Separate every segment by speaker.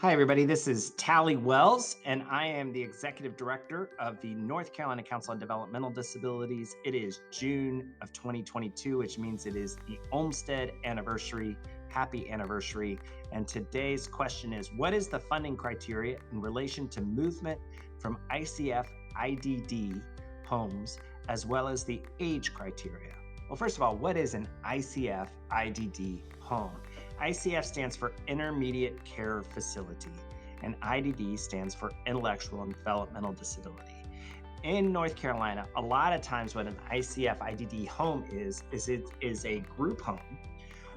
Speaker 1: Hi, everybody. This is Tally Wells, and I am the Executive Director of the North Carolina Council on Developmental Disabilities. It is June of 2022, which means it is the Olmstead anniversary. Happy anniversary. And today's question is, what is the funding criteria in relation to movement from ICF IDD homes, as well as the age criteria? Well, first of all, what is an ICF IDD home? ICF stands for Intermediate Care Facility, and IDD stands for Intellectual and Developmental Disability. In North Carolina, a lot of times what an ICF IDD home is it is a group home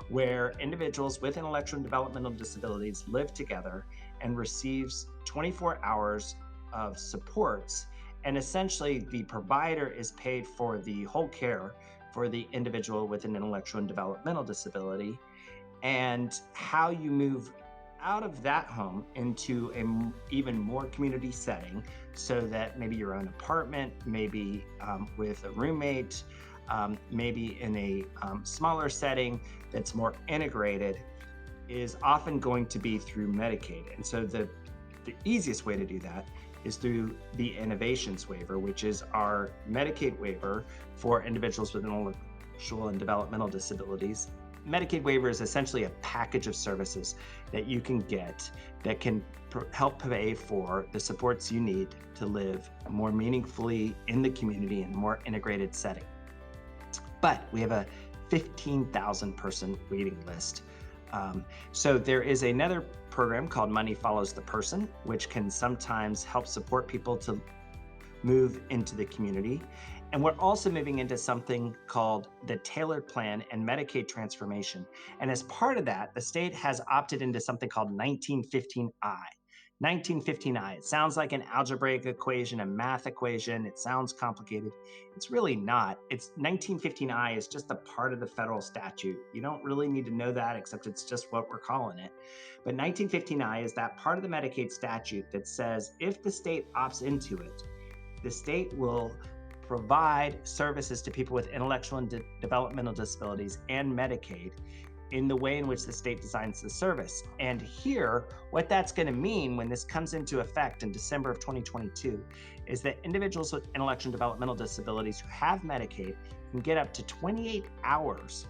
Speaker 1: where individuals with intellectual and developmental disabilities live together and receives 24 hours of supports. And essentially, the provider is paid for the whole care for the individual with an intellectual and developmental disability, and how you move out of that home into a even more community setting, so that maybe your own apartment, maybe with a roommate, maybe in a smaller setting that's more integrated, is often going to be through Medicaid. And so the easiest way to do that is through the Innovations Waiver, which is our Medicaid waiver for individuals with intellectual and developmental disabilities. Medicaid waiver is essentially a package of services that you can get that can help pay for the supports you need to live more meaningfully in the community in a more integrated setting. But we have a 15,000 person waiting list. So there is another program called Money Follows the Person, which can sometimes help support people to move into the community. And we're also moving into something called the Tailored Plan and Medicaid Transformation. And as part of that, the state has opted into something called 1915I. 1915I, it sounds like an algebraic equation, a math equation. It sounds complicated. It's really not. It's 1915I is just a part of the federal statute. You don't really need to know that, except it's just what we're calling it. But 1915I is that part of the Medicaid statute that says if the state opts into it, the state will provide services to people with intellectual and developmental disabilities and Medicaid in the way in which the state designs the service. And here, what that's going to mean when this comes into effect in December of 2022 is that individuals with intellectual and developmental disabilities who have Medicaid can get up to 28 hours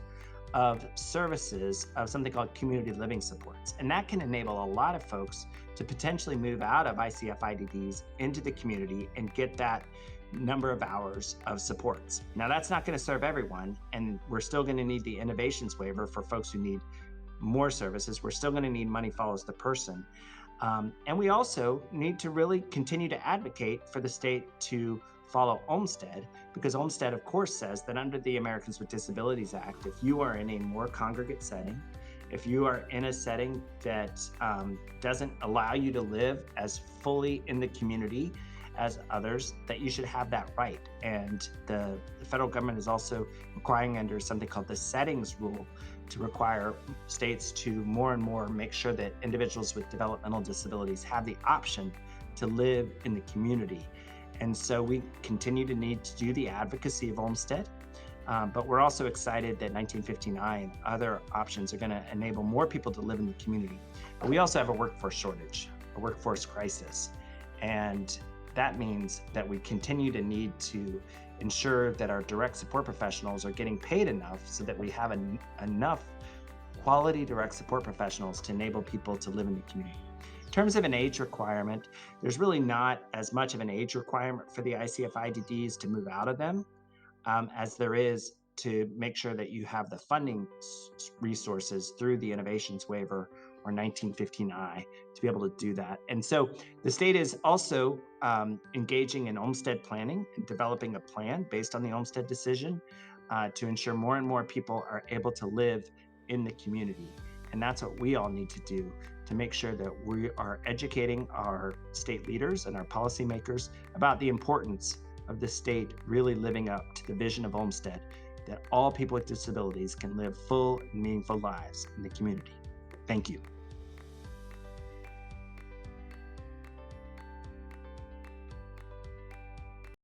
Speaker 1: of services of something called community living supports. And that can enable a lot of folks to potentially move out of ICF IDDs into the community and get that number of hours of supports. Now, that's not going to serve everyone, and we're still going to need the Innovations Waiver for folks who need more services. We're still going to need Money Follows the Person. And we also need to really continue to advocate for the state to follow Olmstead, because Olmstead, of course, says that under the Americans with Disabilities Act, if you are in a more congregate setting, if you are in a setting that doesn't allow you to live as fully in the community as others, that you should have that right. And the federal government is also requiring under something called the settings rule to require states to more and more make sure that individuals with developmental disabilities have the option to live in the community. And so we continue to need to do the advocacy of Olmstead, but we're also excited that 1959 and other options are going to enable more people to live in the community. But we also have a workforce shortage, a workforce crisis. And that means that we continue to need to ensure that our direct support professionals are getting paid enough so that we have enough quality direct support professionals to enable people to live in the community. In terms of an age requirement, there's really not as much of an age requirement for the ICF IDDs to move out of them as there is to make sure that you have the funding resources through the Innovations Waiver or 1915I to be able to do that. And so the state is also engaging in Olmstead planning and developing a plan based on the Olmstead decision to ensure more and more people are able to live in the community. And that's what we all need to do to make sure that we are educating our state leaders and our policymakers about the importance of the state really living up to the vision of Olmstead, that all people with disabilities can live full and meaningful lives in the community. Thank you.